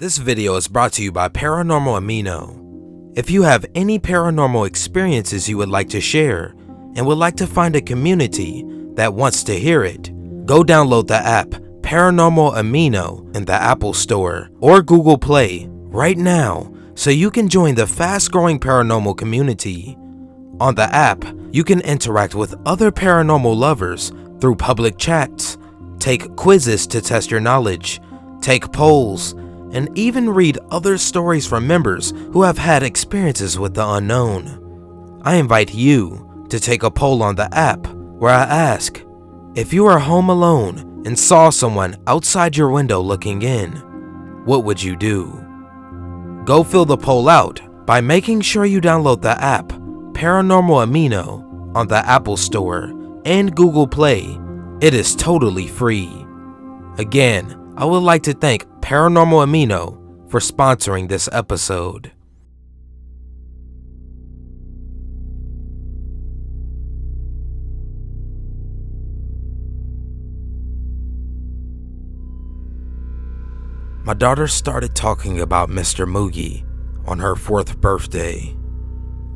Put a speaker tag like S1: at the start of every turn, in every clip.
S1: This video is brought to you by Paranormal Amino. If you have any paranormal experiences you would like to share and would like to find a community that wants to hear it, go download the app Paranormal Amino in the Apple Store or Google Play right now so you can join the fast-growing paranormal community. On the app, you can interact with other paranormal lovers through public chats, take quizzes to test your knowledge, take polls, and even read other stories from members who have had experiences with the unknown. I invite you to take a poll on the app where I ask, if you are home alone and saw someone outside your window looking in, what would you do? Go fill the poll out by making sure you download the app Paranormal Amino on the Apple Store and Google Play. It is totally free. Again, I would like to thank Paranormal Amino for sponsoring this episode. My daughter started talking about Mr. Moogie on her 4th birthday.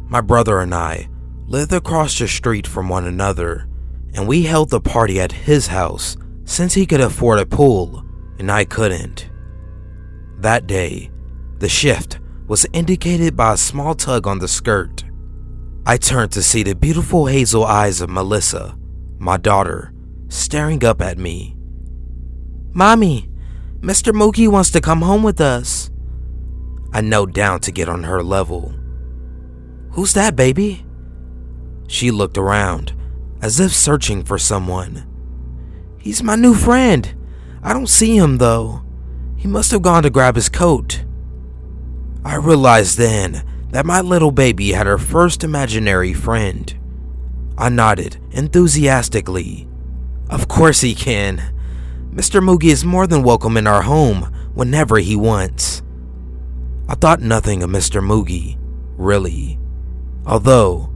S1: My brother and I lived across the street from one another, and we held the party at his house since he could afford a pool and I couldn't. That day, the shift was indicated by a small tug on the skirt. I turned to see the beautiful hazel eyes of Melissa, my daughter, staring up at me. "Mommy, Mr. Moogie wants to come home with us." I knelt down to get on her level. "Who's that, baby?" She looked around, as if searching for someone. "He's my new friend. I don't see him though. He must have gone to grab his coat." I realized then that my little baby had her first imaginary friend. I nodded enthusiastically. "Of course he can. Mr. Moogie is more than welcome in our home whenever he wants." I thought nothing of Mr. Moogie, really. Although,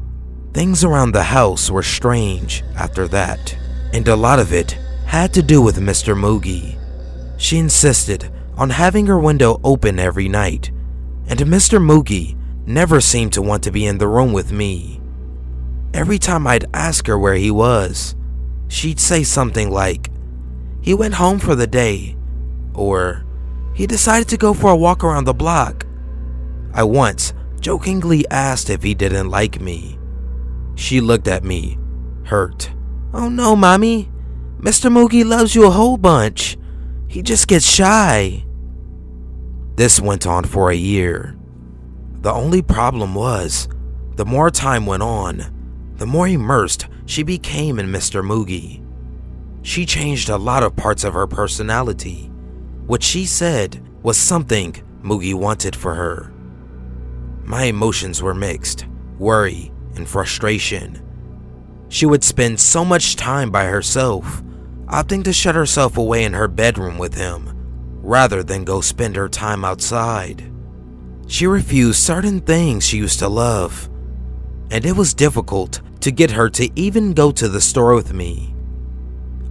S1: things around the house were strange after that, and a lot of it had to do with Mr. Moogie. She insisted on having her window open every night, and Mr. Moogie never seemed to want to be in the room with me. Every time I'd ask her where he was, she'd say something like, "He went home for the day," or "He decided to go for a walk around the block." I once jokingly asked if he didn't like me. She looked at me, hurt. "Oh no, Mommy. Mr. Moogie loves you a whole bunch. He just gets shy." This went on for a year. The only problem was, the more time went on, the more immersed she became in Mr. Moogie. She changed a lot of parts of her personality, which she said was something Moogie wanted for her. My emotions were mixed, worry and frustration. She would spend so much time by herself, opting to shut herself away in her bedroom with him, rather than go spend her time outside. She refused certain things she used to love, and it was difficult to get her to even go to the store with me.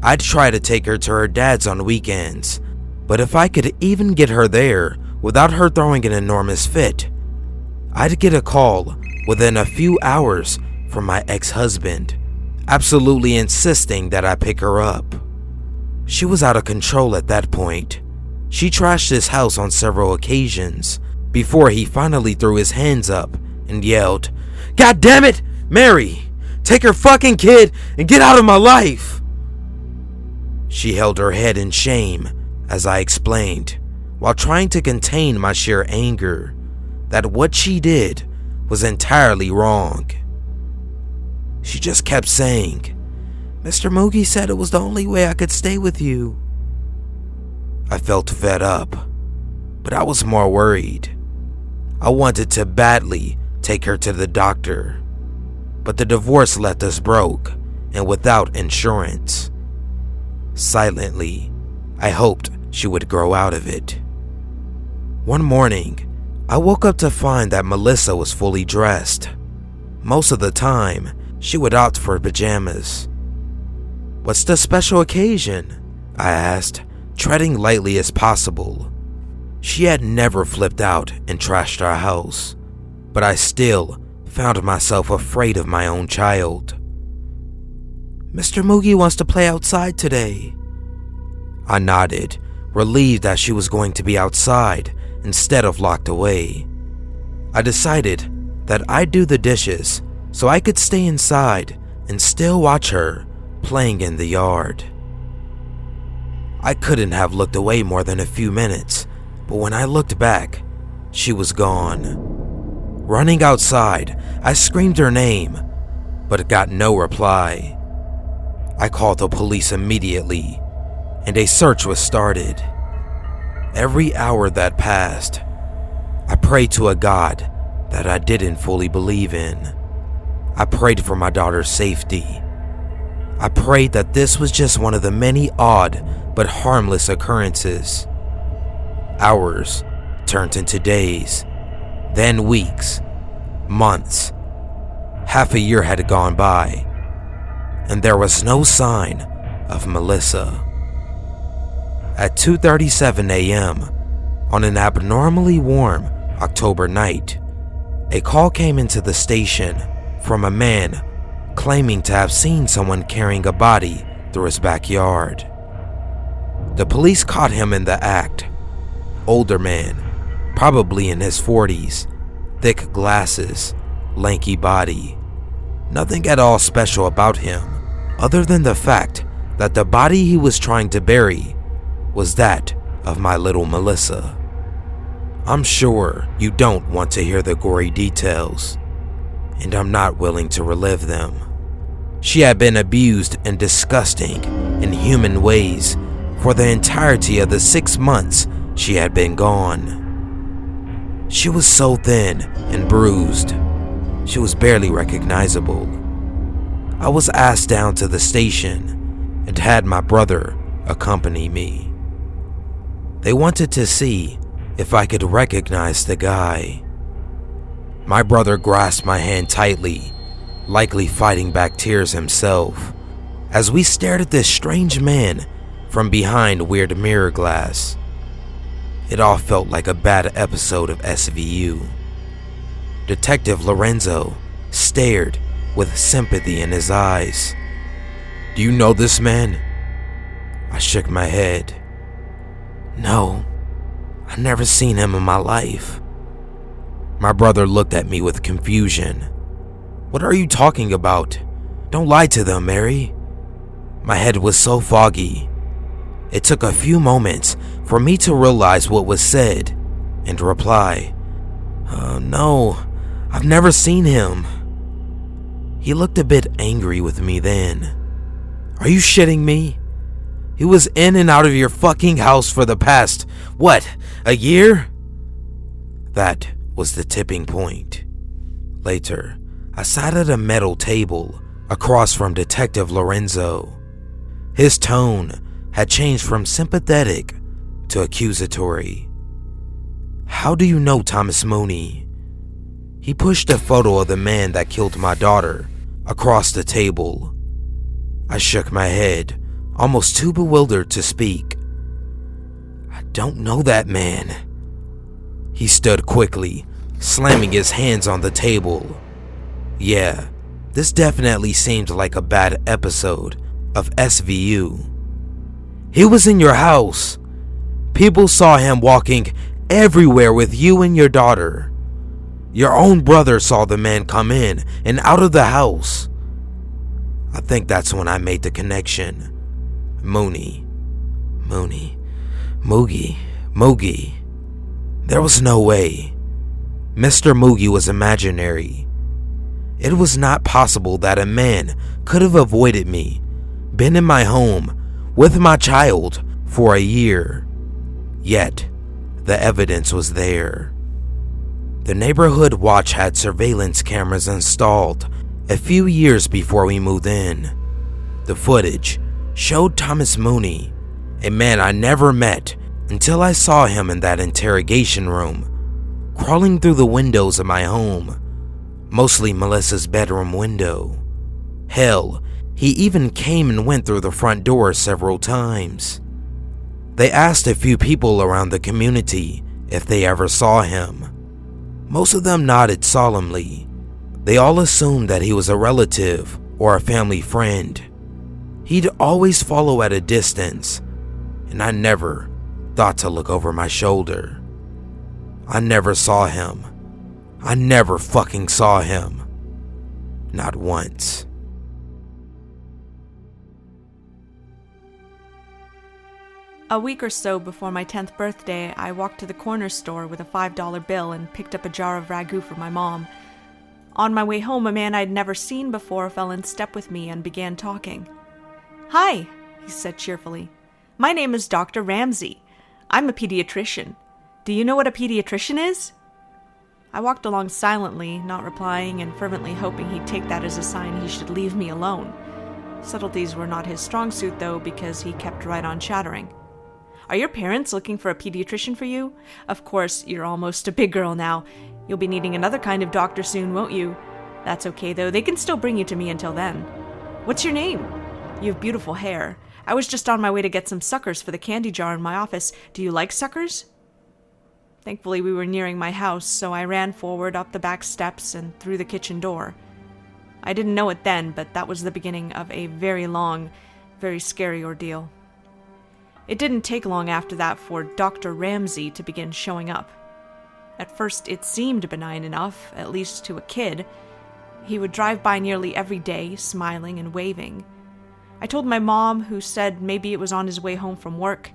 S1: I'd try to take her to her dad's on weekends, but if I could even get her there without her throwing an enormous fit, I'd get a call within a few hours from my ex-husband, absolutely insisting that I pick her up. She was out of control at that point. She trashed his house on several occasions before he finally threw his hands up and yelled, "God damn it, Mary! Take your fucking kid and get out of my life!" She held her head in shame as I explained, while trying to contain my sheer anger, that what she did was entirely wrong. She just kept saying, "Mr. Moogie said it was the only way I could stay with you." I felt fed up, but I was more worried. I wanted to badly take her to the doctor, but the divorce left us broke and without insurance. Silently, I hoped she would grow out of it. One morning, I woke up to find that Melissa was fully dressed. Most of the time, she would opt for pajamas. "What's the special occasion?" I asked, treading lightly as possible. She had never flipped out and trashed our house, but I still found myself afraid of my own child. "Mr. Moogie wants to play outside today." I nodded, relieved that she was going to be outside instead of locked away. I decided that I'd do the dishes so I could stay inside and still watch her playing in the yard. I couldn't have looked away more than a few minutes, but when I looked back, she was gone. Running outside, I screamed her name, but got no reply. I called the police immediately, and a search was started. Every hour that passed, I prayed to a God that I didn't fully believe in. I prayed for my daughter's safety. I prayed that this was just one of the many odd but harmless occurrences. Hours turned into days, then weeks, months. Half a year had gone by, and there was no sign of Melissa. At 2:37 a.m., on an abnormally warm October night, a call came into the station from a man claiming to have seen someone carrying a body through his backyard. The police caught him in the act. Older man, probably in his 40s, thick glasses, lanky body. Nothing at all special about him, other than the fact that the body he was trying to bury was that of my little Melissa. I'm sure you don't want to hear the gory details, and I'm not willing to relive them. She had been abused in disgusting, inhuman ways for the entirety of the 6 months she had been gone. She was so thin and bruised, she was barely recognizable. I was asked down to the station and had my brother accompany me. They wanted to see if I could recognize the guy. My brother grasped my hand tightly, likely fighting back tears himself, as we stared at this strange man from behind weird mirror glass. It all felt like a bad episode of SVU. Detective Lorenzo stared with sympathy in his eyes. "Do you know this man?" I shook my head. "No, I've never seen him in my life." My brother looked at me with confusion. "What are you talking about? Don't lie to them, Mary." My head was so foggy. It took a few moments for me to realize what was said and reply, "No, I've never seen him." He looked a bit angry with me then. "Are you shitting me? He was in and out of your fucking house for the past, what, a year?" That was the tipping point. Later, I sat at a metal table across from Detective Lorenzo. His tone had changed from sympathetic to accusatory. "How do you know Thomas Mooney?" He pushed a photo of the man that killed my daughter across the table. I shook my head, almost too bewildered to speak. "I don't know that man." He stood quickly, slamming his hands on the table. Yeah, this definitely seemed like a bad episode of SVU. "He was in your house. People saw him walking everywhere with you and your daughter. Your own brother saw the man come in and out of the house." I think that's when I made the connection. Moogie. There was no way. Mr. Moogie was imaginary. It was not possible that a man could have avoided me, been in my home with my child for a year. Yet, the evidence was there. The neighborhood watch had surveillance cameras installed a few years before we moved in. The footage showed Thomas Mooney, a man I never met until I saw him in that interrogation room, crawling through the windows of my home, mostly Melissa's bedroom window. Hell, he even came and went through the front door several times. They asked a few people around the community if they ever saw him. Most of them nodded solemnly. They all assumed that he was a relative or a family friend. He'd always follow at a distance, and I never thought to look over my shoulder. I never saw him. I never fucking saw him. Not once.
S2: A week or so before my 10th birthday, I walked to the corner store with a $5 bill and picked up a jar of ragu for my mom. On my way home, a man I'd never seen before fell in step with me and began talking. "Hi," he said cheerfully. "My name is Dr. Ramsey. I'm a pediatrician. Do you know what a pediatrician is?" I walked along silently, not replying and fervently hoping he'd take that as a sign he should leave me alone. Subtleties were not his strong suit, though, because he kept right on chattering. "Are your parents looking for a pediatrician for you? Of course, you're almost a big girl now. You'll be needing another kind of doctor soon, won't you? That's okay, though. They can still bring you to me until then. What's your name? You have beautiful hair. I was just on my way to get some suckers for the candy jar in my office. Do you like suckers?" Thankfully, we were nearing my house, so I ran forward up the back steps and through the kitchen door. I didn't know it then, but that was the beginning of a very long, very scary ordeal. It didn't take long after that for Dr. Ramsey to begin showing up. At first, it seemed benign enough, at least to a kid. He would drive by nearly every day, smiling and waving. I told my mom, who said maybe it was on his way home from work,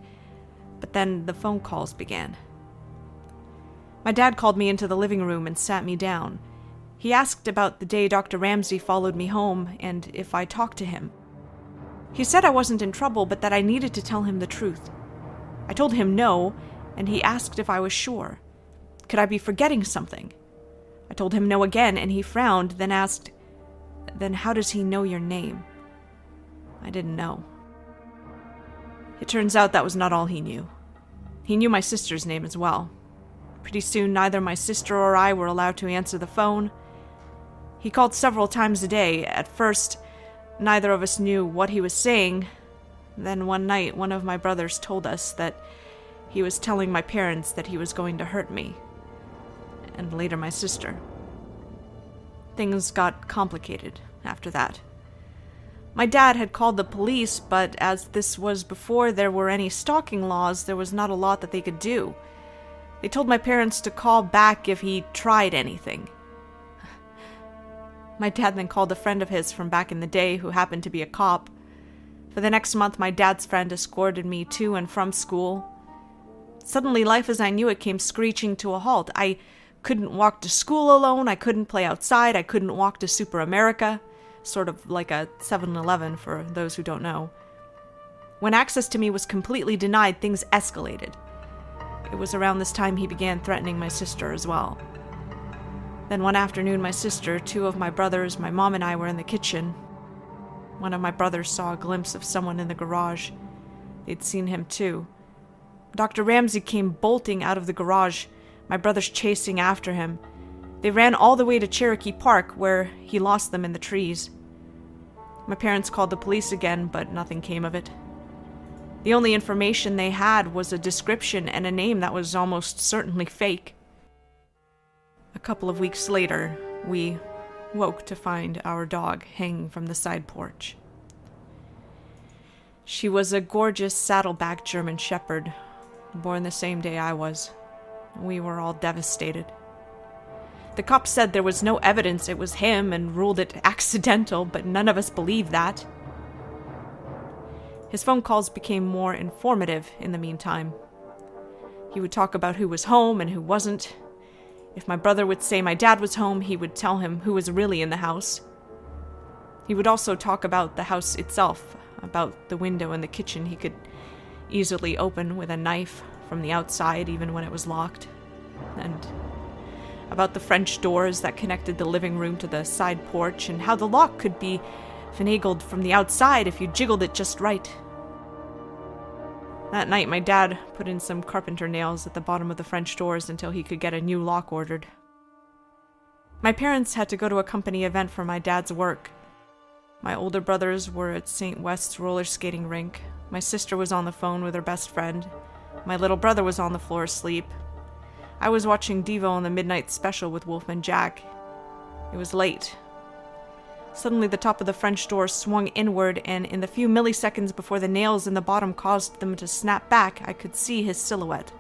S2: but then the phone calls began. My dad called me into the living room and sat me down. He asked about the day Dr. Ramsey followed me home and if I talked to him. He said I wasn't in trouble, but that I needed to tell him the truth. I told him no, and he asked if I was sure. Could I be forgetting something? I told him no again, and he frowned, then asked, "Then how does he know your name?" I didn't know. It turns out that was not all he knew. He knew my sister's name as well. Pretty soon, neither my sister or I were allowed to answer the phone. He called several times a day. At first, neither of us knew what he was saying. Then one night, one of my brothers told us that he was telling my parents that he was going to hurt me, and later my sister. Things got complicated after that. My dad had called the police, but as this was before there were any stalking laws, there was not a lot that they could do. They told my parents to call back if he tried anything. My dad then called a friend of his from back in the day who happened to be a cop. For the next month, my dad's friend escorted me to and from school. Suddenly, life as I knew it came screeching to a halt. I couldn't walk to school alone, I couldn't play outside, I couldn't walk to Super America, sort of like a 7-Eleven for those who don't know. When access to me was completely denied, things escalated. It was around this time he began threatening my sister as well. Then one afternoon, my sister, two of my brothers, my mom and I were in the kitchen. One of my brothers saw a glimpse of someone in the garage. They'd seen him too. Dr. Ramsey came bolting out of the garage, my brothers chasing after him. They ran all the way to Cherokee Park, where he lost them in the trees. My parents called the police again, but nothing came of it. The only information they had was a description and a name that was almost certainly fake. A couple of weeks later, we woke to find our dog hanging from the side porch. She was a gorgeous saddleback German Shepherd, born the same day I was. We were all devastated. The cops said there was no evidence it was him and ruled it accidental, but none of us believed that. His phone calls became more informative in the meantime. He would talk about who was home and who wasn't. If my brother would say my dad was home, he would tell him who was really in the house. He would also talk about the house itself, about the window in the kitchen he could easily open with a knife from the outside even when it was locked, and about the French doors that connected the living room to the side porch, and how the lock could be finagled from the outside if you jiggled it just right. That night, my dad put in some carpenter nails at the bottom of the French doors until he could get a new lock ordered. My parents had to go to a company event for my dad's work. My older brothers were at St. West's roller skating rink. My sister was on the phone with her best friend. My little brother was on the floor asleep. I was watching Devo on the midnight special with Wolfman Jack. It was late. Suddenly the top of the French door swung inward, and in the few milliseconds before the nails in the bottom caused them to snap back, I could see his silhouette.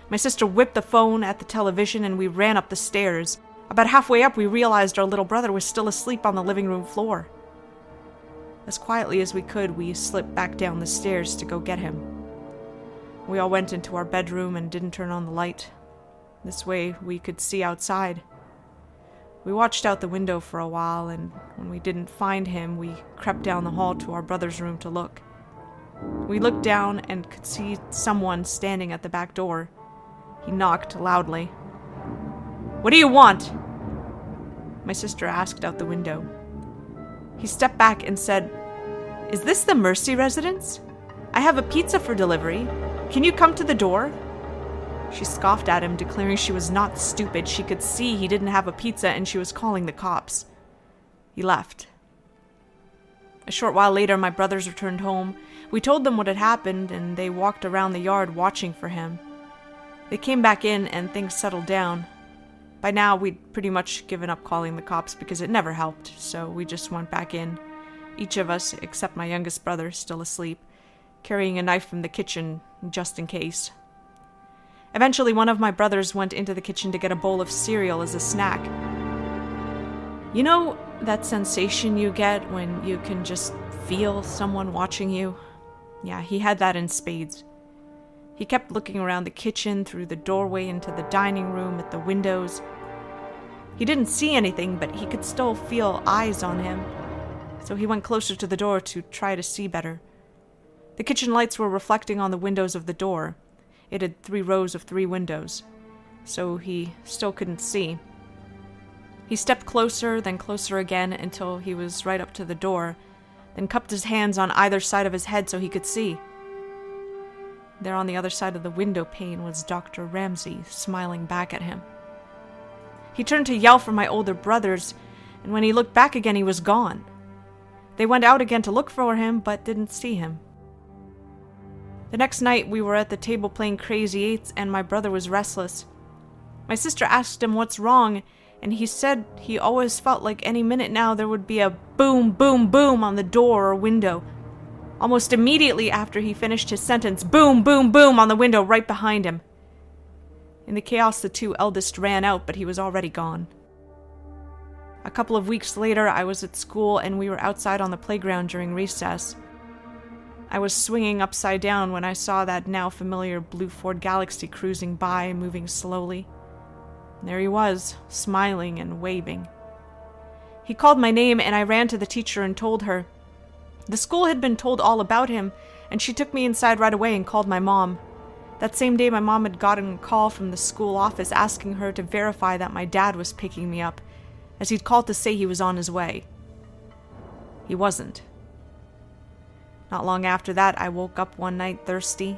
S2: My sister whipped the phone at the television, and we ran up the stairs. About halfway up, we realized our little brother was still asleep on the living room floor. As quietly as we could, we slipped back down the stairs to go get him. We all went into our bedroom and didn't turn on the light. This way we could see outside. We watched out the window for a while, and when we didn't find him, we crept down the hall to our brother's room to look. We looked down and could see someone standing at the back door. He knocked loudly. "What do you want?" My sister asked out the window. He stepped back and said, "Is this the Mercy residence? I have a pizza for delivery. Can you come to the door?" She scoffed at him, declaring she was not stupid. She could see he didn't have a pizza, and she was calling the cops. He left. A short while later, my brothers returned home. We told them what had happened, and they walked around the yard watching for him. They came back in, and things settled down. By now, we'd pretty much given up calling the cops because it never helped, so we just went back in, each of us, except my youngest brother, still asleep, carrying a knife from the kitchen just in case. Eventually, one of my brothers went into the kitchen to get a bowl of cereal as a snack. You know that sensation you get when you can just feel someone watching you? Yeah, he had that in spades. He kept looking around the kitchen, through the doorway into the dining room, at the windows. He didn't see anything, but he could still feel eyes on him, so he went closer to the door to try to see better. The kitchen lights were reflecting on the windows of the door. It had 3 rows of 3 windows, so he still couldn't see. He stepped closer, then closer again, until he was right up to the door, then cupped his hands on either side of his head so he could see. There on the other side of the window pane was Dr. Ramsey, smiling back at him. He turned to yell for my older brothers, and when he looked back again, he was gone. They went out again to look for him, but didn't see him. The next night, we were at the table playing Crazy Eights, and my brother was restless. My sister asked him what's wrong, and he said he always felt like any minute now there would be a boom, boom, boom on the door or window. Almost immediately after he finished his sentence, boom, boom, boom on the window right behind him. In the chaos, the 2 eldest ran out, but he was already gone. A couple of weeks later, I was at school, and we were outside on the playground during recess. I was swinging upside down when I saw that now familiar blue Ford Galaxy cruising by, moving slowly. And there he was, smiling and waving. He called my name, and I ran to the teacher and told her. The school had been told all about him, and she took me inside right away and called my mom. That same day, my mom had gotten a call from the school office asking her to verify that my dad was picking me up, as he'd called to say he was on his way. He wasn't. Not long after that, I woke up one night thirsty.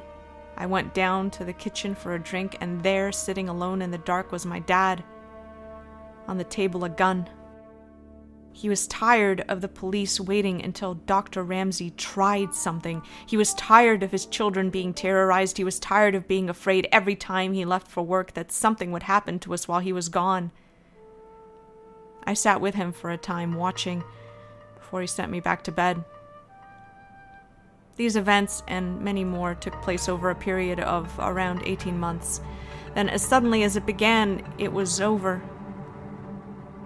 S2: I went down to the kitchen for a drink, and there, sitting alone in the dark, was my dad. On the table, a gun. He was tired of the police waiting until Dr. Ramsey tried something. He was tired of his children being terrorized. He was tired of being afraid every time he left for work that something would happen to us while he was gone. I sat with him for a time, watching, before he sent me back to bed. These events, and many more, took place over a period of around 18 months. Then, as suddenly as it began, it was over.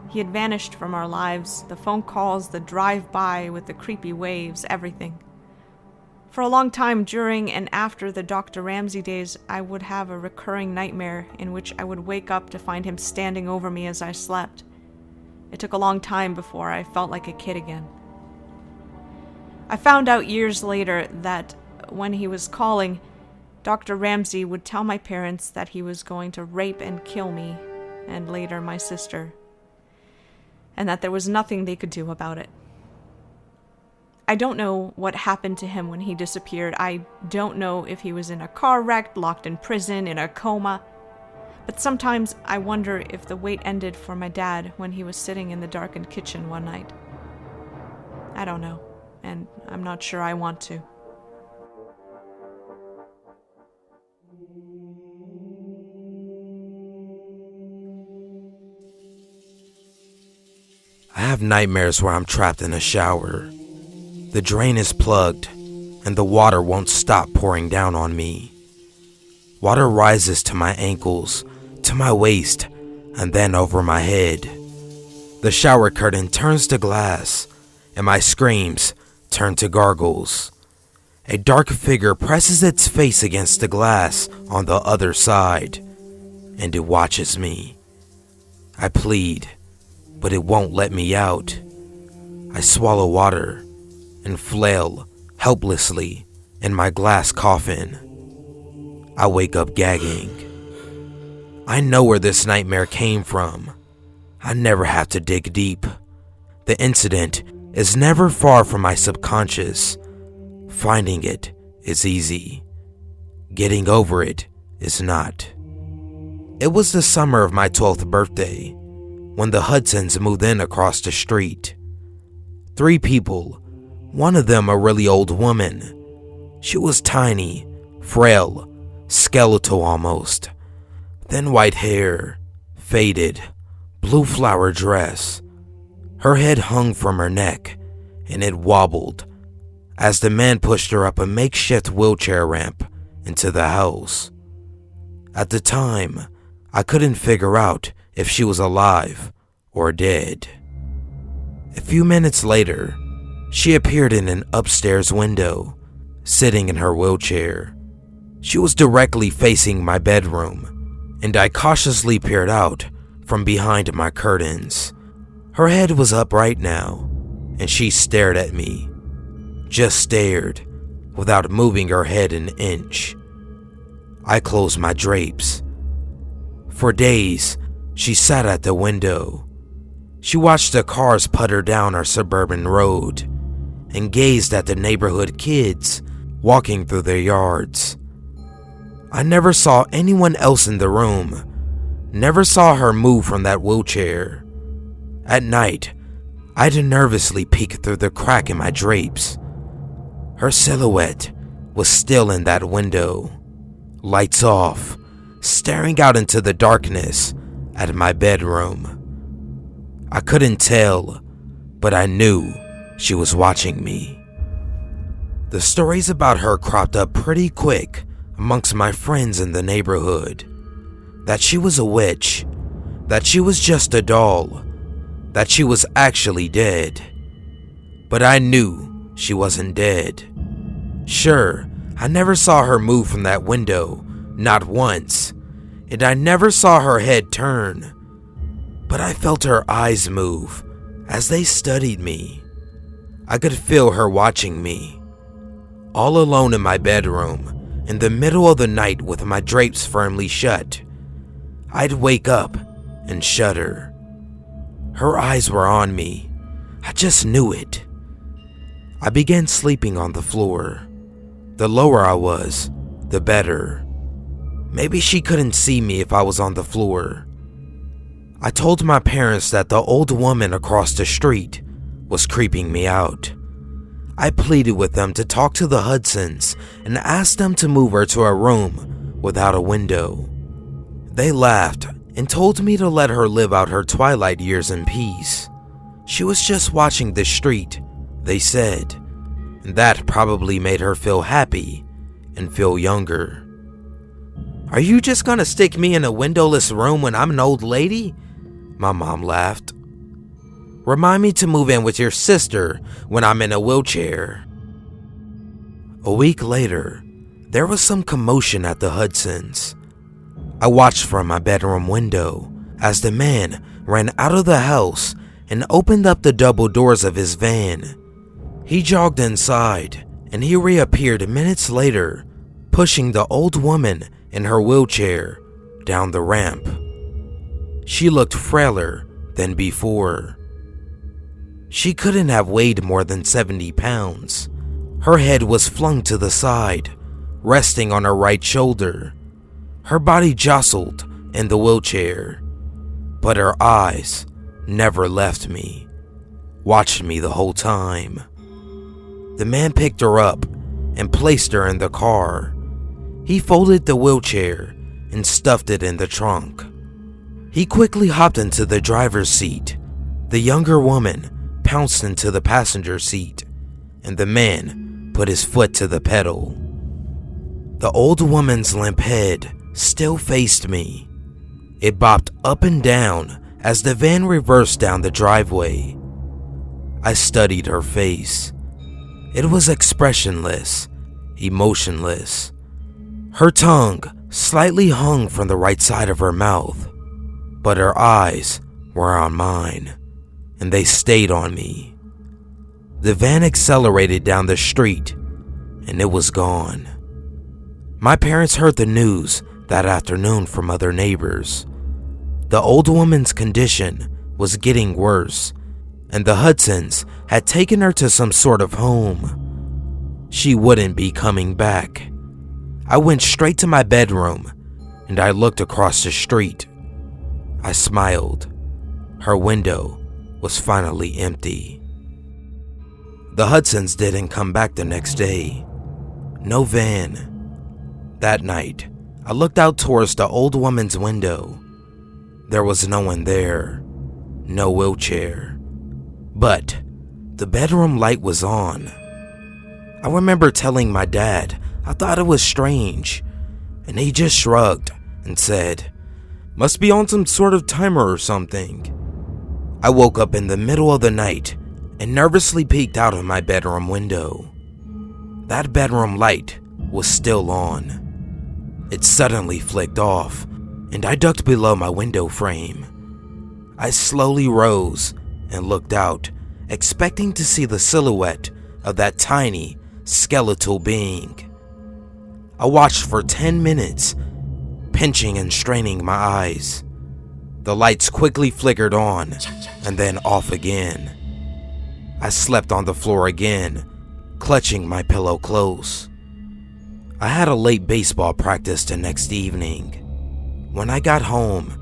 S2: He had vanished from our lives, the phone calls, the drive-by with the creepy waves, everything. For a long time during and after the Dr. Ramsey days, I would have a recurring nightmare in which I would wake up to find him standing over me as I slept. It took a long time before I felt like a kid again. I found out years later that when he was calling, Dr. Ramsey would tell my parents that he was going to rape and kill me, and later my sister, and that there was nothing they could do about it. I don't know what happened to him when he disappeared. I don't know if he was in a car wreck, locked in prison, in a coma. But sometimes I wonder if the wait ended for my dad when he was sitting in the darkened kitchen one night. I don't know, and I'm not sure I want to.
S1: I have nightmares where I'm trapped in a shower. The drain is plugged, and the water won't stop pouring down on me. Water rises to my ankles, to my waist, and then over my head. The shower curtain turns to glass, and my screams turn to gargles. A dark figure presses its face against the glass on the other side, and it watches me. I plead, but it won't let me out. I swallow water and flail helplessly in my glass coffin. I wake up gagging. I know where this nightmare came from. I never have to dig deep. The incident is never far from my subconscious. Finding it is easy. Getting over it is not. It was the summer of my 12th birthday when the Hudsons moved in across the street. 3 people, one of them a really old woman. She was tiny, frail, skeletal almost. Thin white hair, faded, blue flower dress. Her head hung from her neck, and it wobbled as the man pushed her up a makeshift wheelchair ramp into the house. At the time, I couldn't figure out if she was alive or dead. A few minutes later, she appeared in an upstairs window, sitting in her wheelchair. She was directly facing my bedroom, and I cautiously peered out from behind my curtains. Her head was up right now, and she stared at me. Just stared, without moving her head an inch. I closed my drapes. For days, she sat at the window. She watched the cars putter down our suburban road and gazed at the neighborhood kids walking through their yards. I never saw anyone else in the room, never saw her move from that wheelchair. At night, I'd nervously peek through the crack in my drapes. Her silhouette was still in that window, lights off, staring out into the darkness at my bedroom. I couldn't tell, but I knew she was watching me. The stories about her cropped up pretty quick amongst my friends in the neighborhood. That she was a witch, that she was just a doll, that she was actually dead. But I knew she wasn't dead. Sure, I never saw her move from that window, not once, and I never saw her head turn. But I felt her eyes move as they studied me. I could feel her watching me. All alone in my bedroom, in the middle of the night with my drapes firmly shut, I'd wake up and shudder. Her eyes were on me. I just knew it. I began sleeping on the floor. The lower I was, the better. Maybe she couldn't see me if I was on the floor. I told my parents that the old woman across the street was creeping me out. I pleaded with them to talk to the Hudsons and asked them to move her to a room without a window. They laughed and told me to let her live out her twilight years in peace. She was just watching the street, they said, and that probably made her feel happy and feel younger. "Are you just gonna stick me in a windowless room when I'm an old lady?" My mom laughed. "Remind me to move in with your sister when I'm in a wheelchair." A week later, there was some commotion at the Hudsons. I watched from my bedroom window as the man ran out of the house and opened up the double doors of his van. He jogged inside, and he reappeared minutes later, pushing the old woman in her wheelchair down the ramp. She looked frailer than before. She couldn't have weighed more than 70 pounds. Her head was flung to the side, resting on her right shoulder. Her body jostled in the wheelchair, but her eyes never left me, watched me the whole time. The man picked her up and placed her in the car. He folded the wheelchair and stuffed it in the trunk. He quickly hopped into the driver's seat, The younger woman pounced into the passenger seat, and the man put his foot to the pedal. The old woman's limp head still faced me. It bopped up and down as the van reversed down the driveway. I studied her face. It was expressionless, emotionless. Her tongue slightly hung from the right side of her mouth, but her eyes were on mine, and they stayed on me. The van accelerated down the street, and it was gone. My parents heard the news that afternoon from other neighbors. The old woman's condition was getting worse, and the Hudsons had taken her to some sort of home. She wouldn't be coming back. I went straight to my bedroom, and I looked across the street. I smiled. Her window was finally empty. The Hudsons didn't come back the next day. No van. That night, I looked out towards the old woman's window. There was no one there. No wheelchair. But the bedroom light was on. I remember telling my dad I thought it was strange, and he just shrugged and said, "Must be on some sort of timer or something." I woke up in the middle of the night and nervously peeked out of my bedroom window. That bedroom light was still on. It suddenly flicked off, and I ducked below my window frame. I slowly rose and looked out, expecting to see the silhouette of that tiny, skeletal being. I watched for 10 minutes, pinching and straining my eyes. The lights quickly flickered on and then off again. I slept on the floor again, clutching my pillow close. I had a late baseball practice the next evening. When I got home,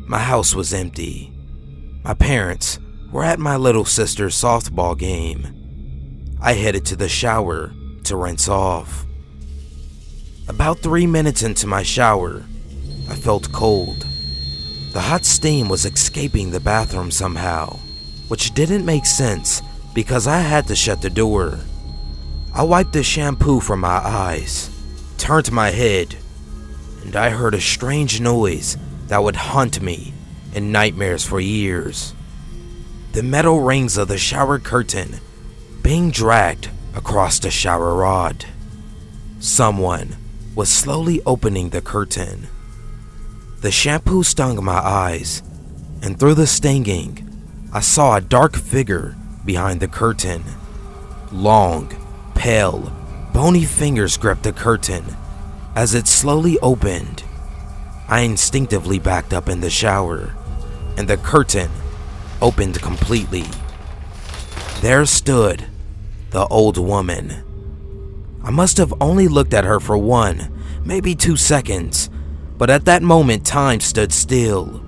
S1: my house was empty. My parents were at my little sister's softball game. I headed to the shower to rinse off. About 3 minutes into my shower, I felt cold. The hot steam was escaping the bathroom somehow, which didn't make sense because I had to shut the door. I wiped the shampoo from my eyes, turned my head, and I heard a strange noise that would haunt me in nightmares for years. The metal rings of the shower curtain being dragged across the shower rod. Someone was slowly opening the curtain. The shampoo stung my eyes, and through the stinging, I saw a dark figure behind the curtain. Long, pale, bony fingers gripped the curtain. As it slowly opened, I instinctively backed up in the shower, and the curtain opened completely. There stood the old woman. I must have only looked at her for 1, maybe 2 seconds, but at that moment time stood still.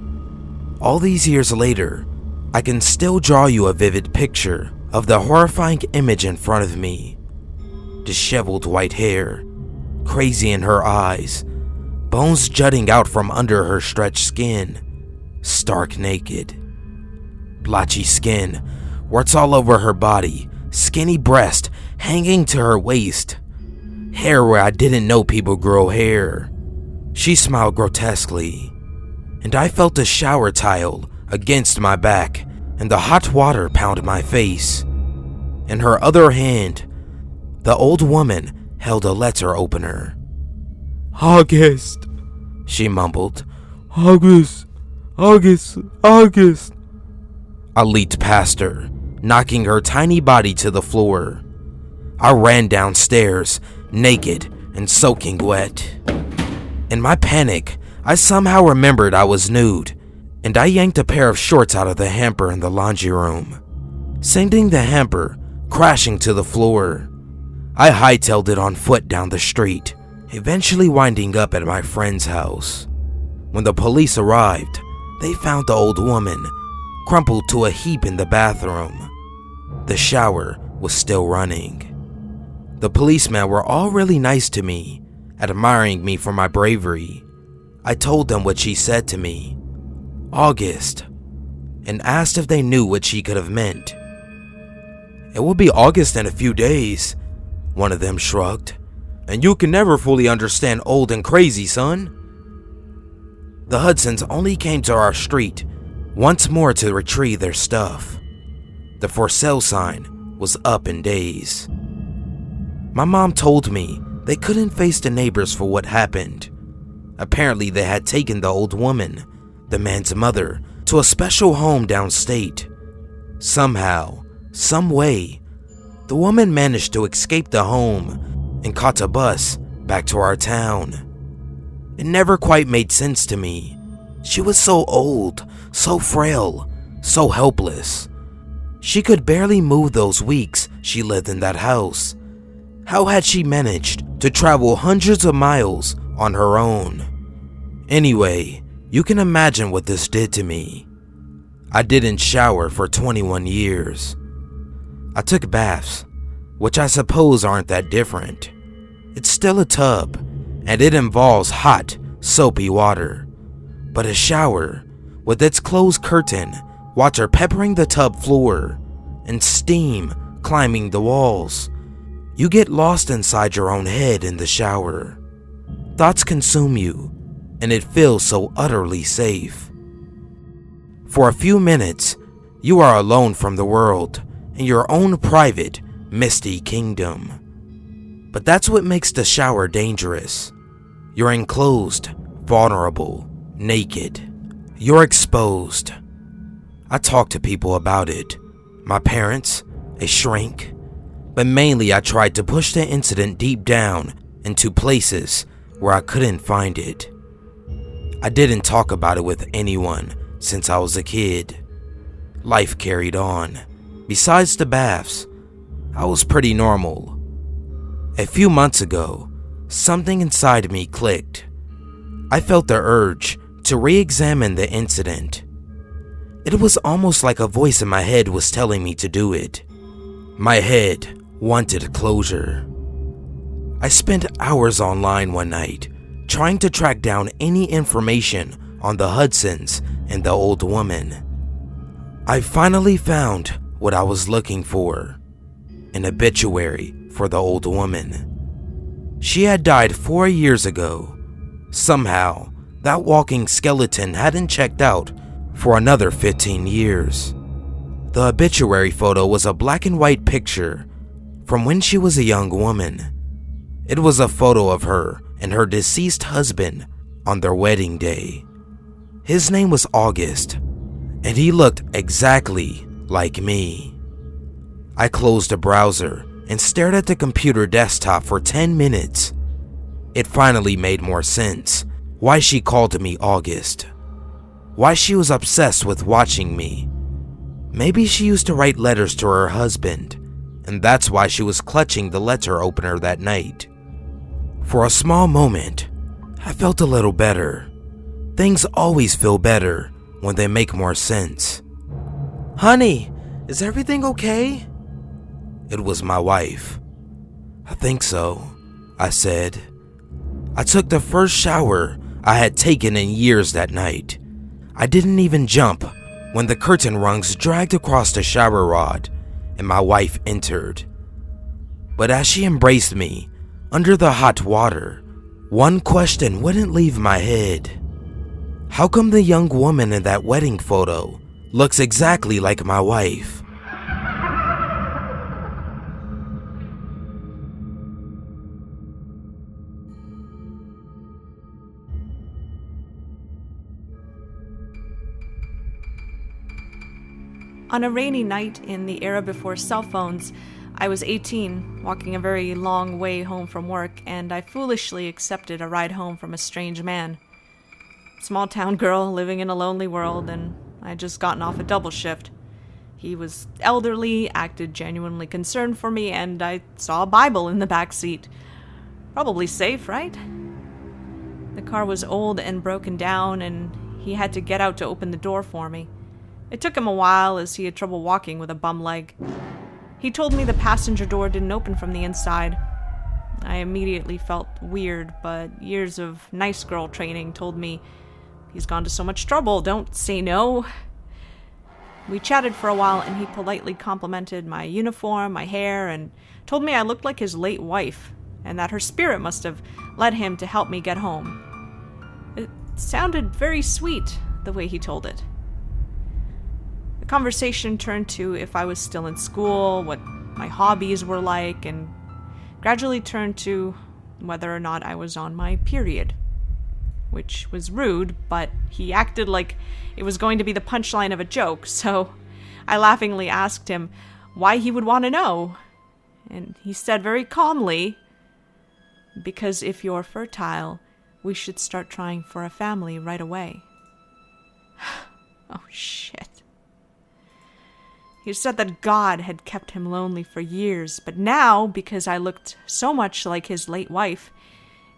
S1: All these years later, I can still draw you a vivid picture of the horrifying image in front of me. Disheveled white hair, crazy in her eyes, bones jutting out from under her stretched skin, stark naked. Blotchy skin, warts all over her body, skinny breast hanging to her waist, hair where I didn't know people grow hair. She smiled grotesquely, and I felt the shower tile against my back and the hot water pound my face. In her other hand, the old woman held a letter opener. "August," she mumbled. "August, August, August." I leaped past her, knocking her tiny body to the floor. I ran downstairs, naked and soaking wet. In my panic, I somehow remembered I was nude, and I yanked a pair of shorts out of the hamper in the laundry room, sending the hamper crashing to the floor. I hightailed it on foot down the street, eventually winding up at my friend's house. When the police arrived, they found the old woman crumpled to a heap in the bathroom. The shower was still running. The policemen were all really nice to me, admiring me for my bravery. I told them what she said to me. "August, and asked if they knew what she could have meant. "It will be August in a few days," one of them shrugged. "And you can never fully understand old and crazy, son." The Hudsons only came to our street once more to retrieve their stuff. The for sale sign was up in days. My mom told me they couldn't face the neighbors for what happened. Apparently they had taken the old woman, the man's mother, to a special home downstate. Somehow, some way, the woman managed to escape the home and caught a bus back to our town. It never quite made sense to me. She was so old, so frail, so helpless. She could barely move those weeks she lived in that house. How had she managed to travel hundreds of miles on her own? Anyway, you can imagine what this did to me. I didn't shower for 21 years. I took baths, which I suppose aren't that different. It's still a tub, and it involves hot, soapy water. But a shower, with its closed curtain, water peppering the tub floor, and steam climbing the walls. You get lost inside your own head in the shower. Thoughts consume you, and it feels so utterly safe. For a few minutes, you are alone from the world in your own private, misty kingdom. But that's what makes the shower dangerous. You're enclosed, vulnerable, naked. You're exposed. I talk to people about it. My parents, a shrink. But mainly I tried to push the incident deep down into places where I couldn't find it. I didn't talk about it with anyone since I was a kid. Life carried on. Besides the baths, I was pretty normal. A few months ago, something inside me clicked. I felt the urge to re-examine the incident. It was almost like a voice in my head was telling me to do it. My head wanted closure. I spent hours online one night trying to track down any information on the Hudsons and the old woman. I finally found what I was looking for, an obituary for the old woman. She had died 4 years ago. Somehow, that walking skeleton hadn't checked out for another 15 years. The obituary photo was a black and white picture from when she was a young woman. It was a photo of her and her deceased husband on their wedding day. His name was August, and he looked exactly like me. I closed the browser and stared at the computer desktop for 10 minutes. It finally made more sense why she called me August. Why she was obsessed with watching me. Maybe she used to write letters to her husband, and that's why she was clutching the letter opener that night. For a small moment, I felt a little better. Things always feel better when they make more sense. "Honey, is everything okay?" It was my wife. "I think so," I said. I took the first shower I had taken in years that night. I didn't even jump when the curtain rungs dragged across the shower rod and my wife entered. But as she embraced me under the hot water, one question wouldn't leave my head. How come the young woman in that wedding photo looks exactly like my wife?
S2: On a rainy night in the era before cell phones, I was 18, walking a very long way home from work, and I foolishly accepted a ride home from a strange man. Small town girl living in a lonely world, and I'd just gotten off a double shift. He was elderly, acted genuinely concerned for me, and I saw a Bible in the back seat. Probably safe, right? The car was old and broken down, and he had to get out to open the door for me. It took him a while as he had trouble walking with a bum leg. He told me the passenger door didn't open from the inside. I immediately felt weird, but years of nice girl training told me, he's gone to so much trouble, don't say no. We chatted for a while, and he politely complimented my uniform, my hair, and told me I looked like his late wife, and that her spirit must have led him to help me get home. It sounded very sweet, the way he told it. The conversation turned to if I was still in school, what my hobbies were like, and gradually turned to whether or not I was on my period. Which was rude, but he acted like it was going to be the punchline of a joke, so I laughingly asked him why he would want to know. And he said very calmly, "Because if you're fertile, we should start trying for a family right away." Oh, shit. He said that God had kept him lonely for years, but now, because I looked so much like his late wife,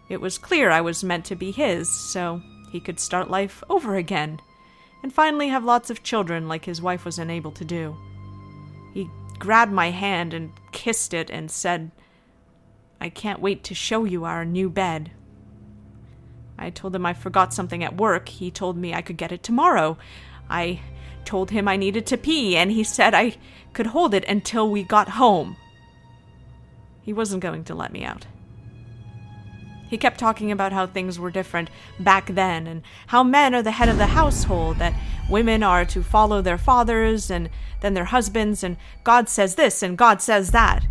S2: it was clear I was meant to be his, so he could start life over again, and finally have lots of children like his wife was unable to do. He grabbed my hand and kissed it and said, "I can't wait to show you our new bed." I told him I forgot something at work. He told me I could get it tomorrow. I told him I needed to pee, and he said I could hold it until we got home. He wasn't going to let me out. He kept talking about how things were different back then, and how men are the head of the household, that women are to follow their fathers and then their husbands, and God says this and God says that.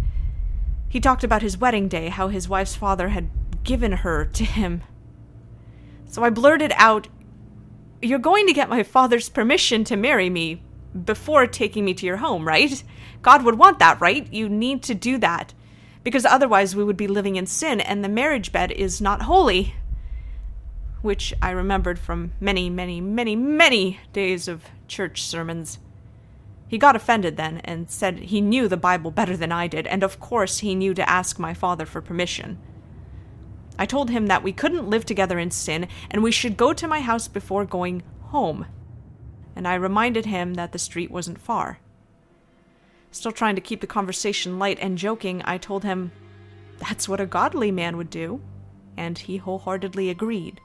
S2: He talked about his wedding day, how his wife's father had given her to him. So I blurted out, "You're going to get my father's permission to marry me before taking me to your home, right? God would want that, right? You need to do that. Because otherwise we would be living in sin, and the marriage bed is not holy." Which I remembered from many, many, many, many days of church sermons. He got offended then, and said he knew the Bible better than I did, and of course he knew to ask my father for permission. I told him that we couldn't live together in sin, and we should go to my house before going home. And I reminded him that the street wasn't far. Still trying to keep the conversation light and joking, I told him that's what a godly man would do, and he wholeheartedly agreed.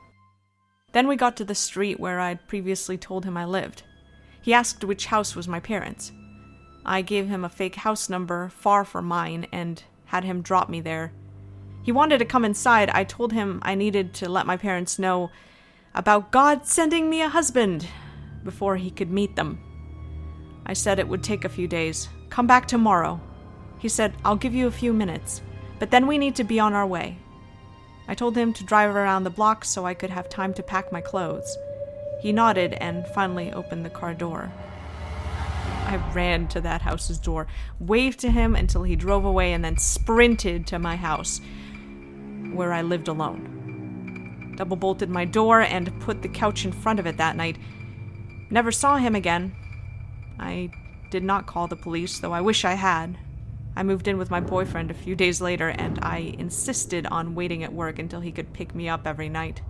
S2: Then we got to the street where I'd previously told him I lived. He asked which house was my parents'. I gave him a fake house number far from mine and had him drop me there. He wanted to come inside. I told him I needed to let my parents know about God sending me a husband before he could meet them. I said it would take a few days. "Come back tomorrow." He said, "I'll give you a few minutes, but then we need to be on our way." I told him to drive around the block so I could have time to pack my clothes. He nodded and finally opened the car door. I ran to that house's door, waved to him until he drove away, and then sprinted to my house, where I lived alone. Double-bolted my door and put the couch in front of it that night. Never saw him again. I did not call the police, though I wish I had. I moved in with my boyfriend a few days later, and I insisted on waiting at work until he could pick me up every night.